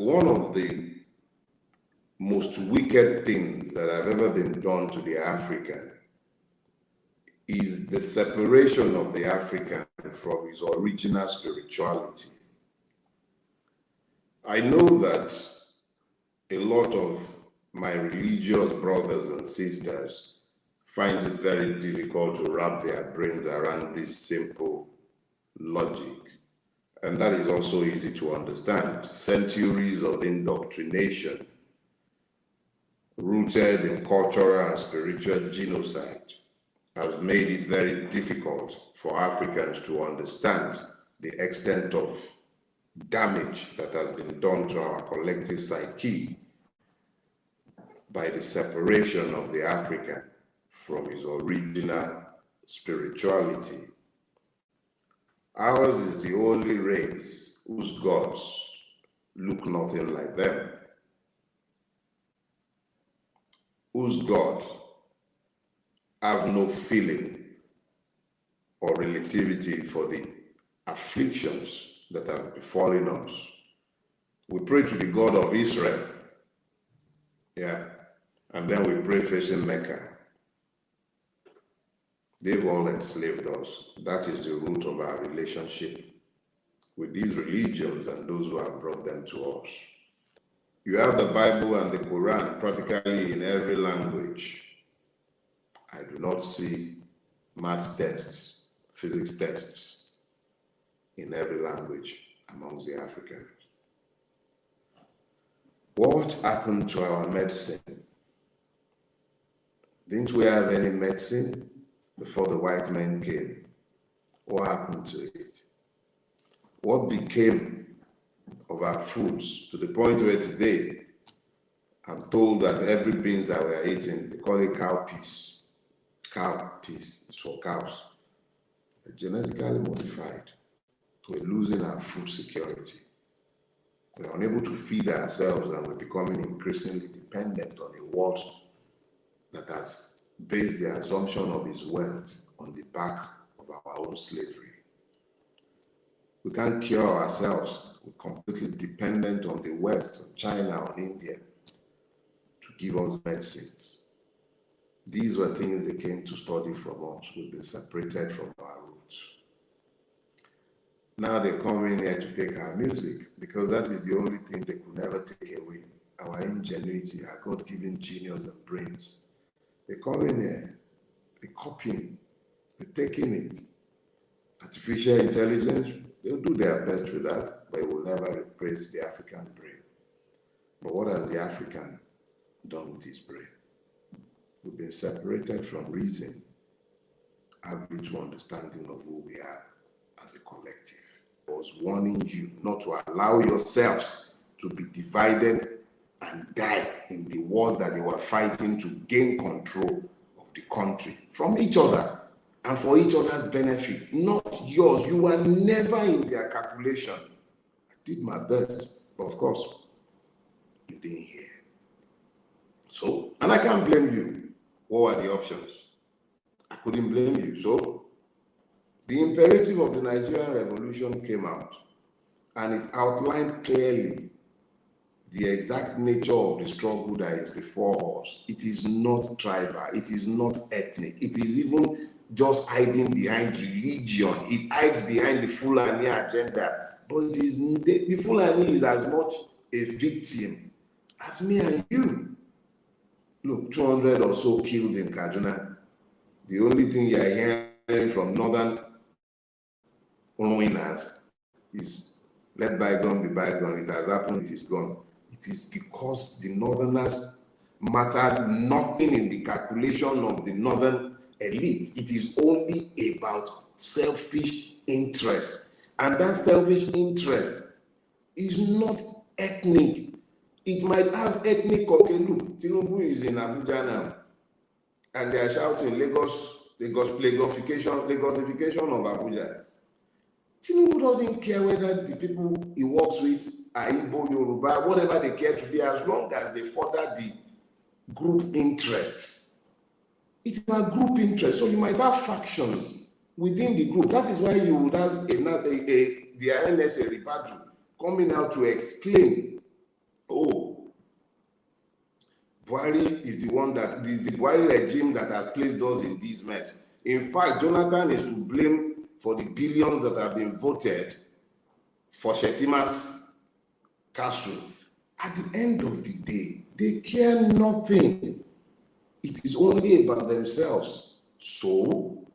one of the most wicked things that have ever been done to the African is the separation of the African from his original spirituality. I know that a lot of my religious brothers and sisters find it very difficult to wrap their brains around this simple logic. And that is also easy to understand. Centuries of indoctrination rooted in cultural and spiritual genocide has made it very difficult for Africans to understand the extent of damage that has been done to our collective psyche by the separation of the African from his original spirituality. Ours is the only race whose gods look nothing like them, whose God have no feeling or relativity for the afflictions that have befallen us. We pray to the God of Israel, and then we pray facing Mecca. They've all enslaved us. That is the root of our relationship with these religions and those who have brought them to us. You have the Bible and the Quran practically in every language. I do not see math tests, physics tests in every language amongst the Africans. What happened to our medicine? Didn't we have any medicine before the white men came? What happened to it? What became of our foods to the point where today I'm told that every beans that we are eating, they call it cow peas. Cow peas is for cows. They're genetically modified. We're losing our food security. We're unable to feed ourselves, and we're becoming increasingly dependent on a world that has based the assumption of its wealth on the back of our own slavery. We can't cure ourselves. We're completely dependent on the West, on China, on India, to give us medicines. These were things they came to study from us. We've been separated from our roots. Now they come in here to take our music because that is the only thing they could never take away. Our ingenuity, our God-given genius and brains. They come in here, they're copying, they're taking it. Artificial intelligence, they'll do their best with that, but it will never replace the African brain. But what has the African done with his brain? We've been separated from reason, average understanding of who we are as a collective. I was warning you not to allow yourselves to be divided and die in the wars that they were fighting to gain control of the country from each other and for each other's benefit, not yours. You were never in their calculation. I did my best, but of course, you didn't hear. So, and I can't blame you. What were the options? I couldn't blame you. So, the imperative of the Nigerian Revolution came out, and it outlined clearly the exact nature of the struggle that is before us. It is not tribal, it is not ethnic, it is even just hiding behind religion. It hides behind the Fulani agenda, but it is the Fulani is as much a victim as me and you. Look, 200 or so killed in Kaduna. The only thing you are hearing from northern winners is let bygone be bygone. It has happened, it is gone. It is because the northerners mattered nothing in the calculation of the northern elite. It is only about selfish interest. And that selfish interest is not ethnic. It might have ethnic, okay, look, Tinubu is in Abuja now, and they are shouting Lagosification of Abuja. Tinubu doesn't care whether the people he works with are Igbo, Yoruba, whatever they care to be, as long as they further the group interest. It's about group interest. So you might have factions within the group. That is why you would have the NSA Ribadu coming out to explain Buhari is the one that, it is the Buhari regime that has placed us in this mess. In fact, Jonathan is to blame for the billions that have been voted for Shetima's castle. At the end of the day, they care nothing. It is only about themselves. So,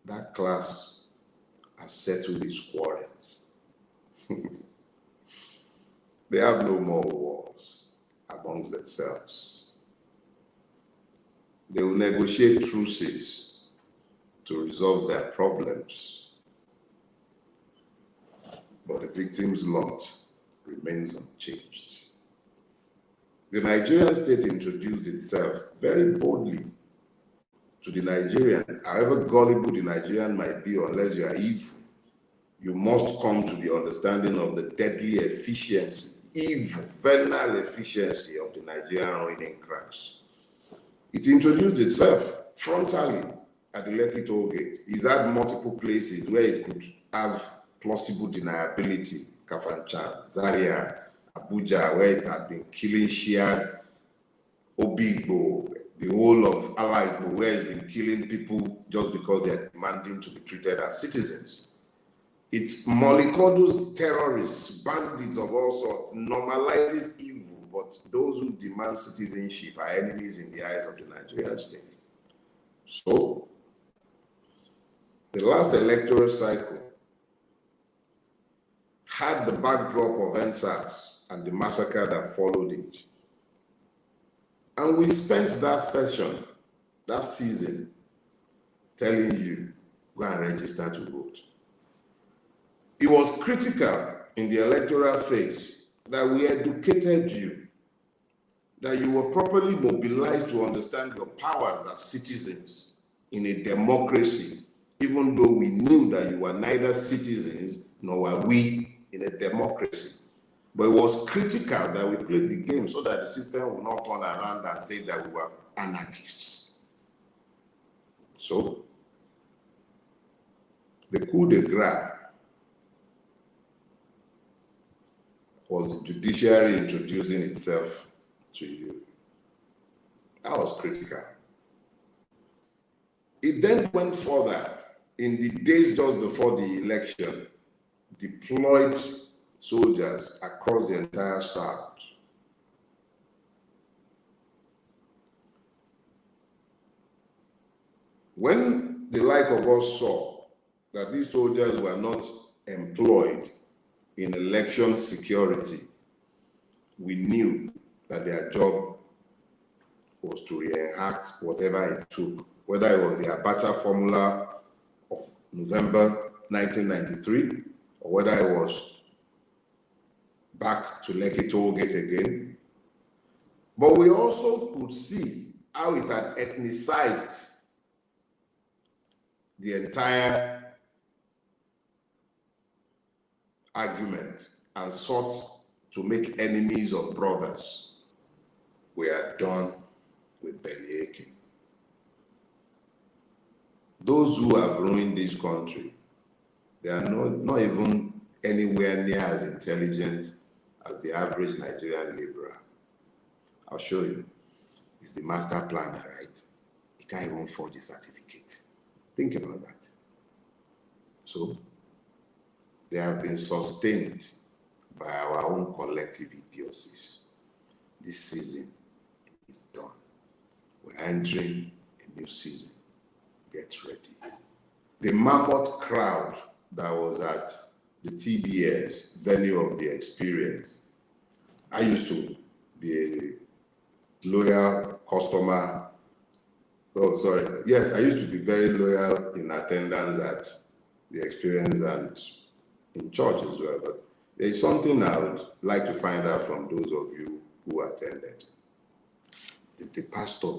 that class has settled its quarrels. They have no more wars amongst themselves. They will negotiate truces to resolve their problems. But the victim's lot remains unchanged. The Nigerian state introduced itself very boldly to the Nigerian. However gullible the Nigerian might be, unless you are evil, you must come to the understanding of the deadly efficiency, evil, venal efficiency of the Nigerian ruining cracks. It introduced itself frontally at the Lekki toll gate. It's had multiple places where it could have plausible deniability. Kafanchan, Zaria, Abuja, where it had been killing Shia, Obigbo, the whole of Alaigbo, where it's been killing people just because they're demanding to be treated as citizens. It mollycoddles terrorists, bandits of all sorts, normalizes evil, but those who demand citizenship are enemies in the eyes of the Nigerian state. So, the last electoral cycle had the backdrop of NSAS and the massacre that followed it. And we spent that session, that season, telling you, go and register to vote. It was critical in the electoral phase that we educated you, that you were properly mobilized to understand your powers as citizens in a democracy, even though we knew that you were neither citizens nor were we in a democracy. But it was critical that we played the game so that the system would not turn around and say that we were anarchists. So, the coup de grace was the judiciary introducing itself to you. That was critical. It then went further. In the days just before the election, deployed soldiers across the entire South. When the like of us saw that these soldiers were not employed in election security, we knew that their job was to re-enact whatever it took, whether it was the Abacha formula of November 1993, or whether it was back to Lekki toll gate again. But we also could see how it had ethnicized the entire argument and sought to make enemies of brothers. We are done with belly aching. Those who have ruined this country, they are not even anywhere near as intelligent as the average Nigerian laborer. I'll show you. It's the master planner, right? He can't even forge a certificate. Think about that. So, they have been sustained by our own collective idiocies. This season is done. We're entering a new season. Get ready. The mammoth crowd that was at the TBS, venue of the experience. I used to be a loyal customer. Oh, sorry. Yes, I used to be very loyal in attendance at the experience and in church as well. But there's something I would like to find out from those of you who attended. Did the pastor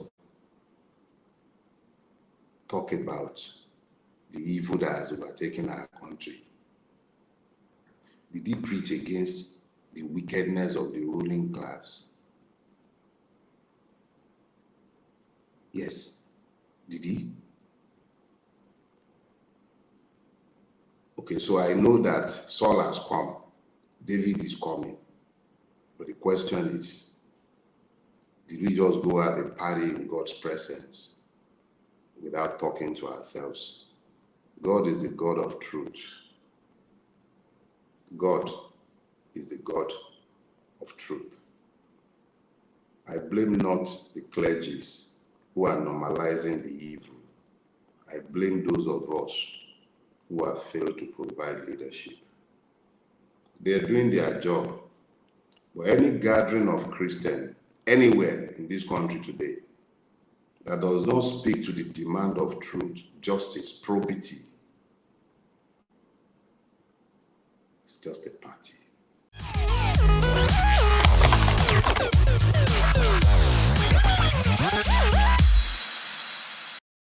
talk about the evil that has overtaken our country? Did he preach against the wickedness of the ruling class? Yes. Did he? Okay, so I know that Saul has come. David is coming. But the question is, Did we just go have a party in God's presence without talking to ourselves? God is the God of truth. God is the God of truth. I blame not the clergies who are normalizing the evil. I blame those of us who have failed to provide leadership. They are doing their job. But any gathering of Christians anywhere in this country today that does not speak to the demand of truth, justice, probity, it's just a party.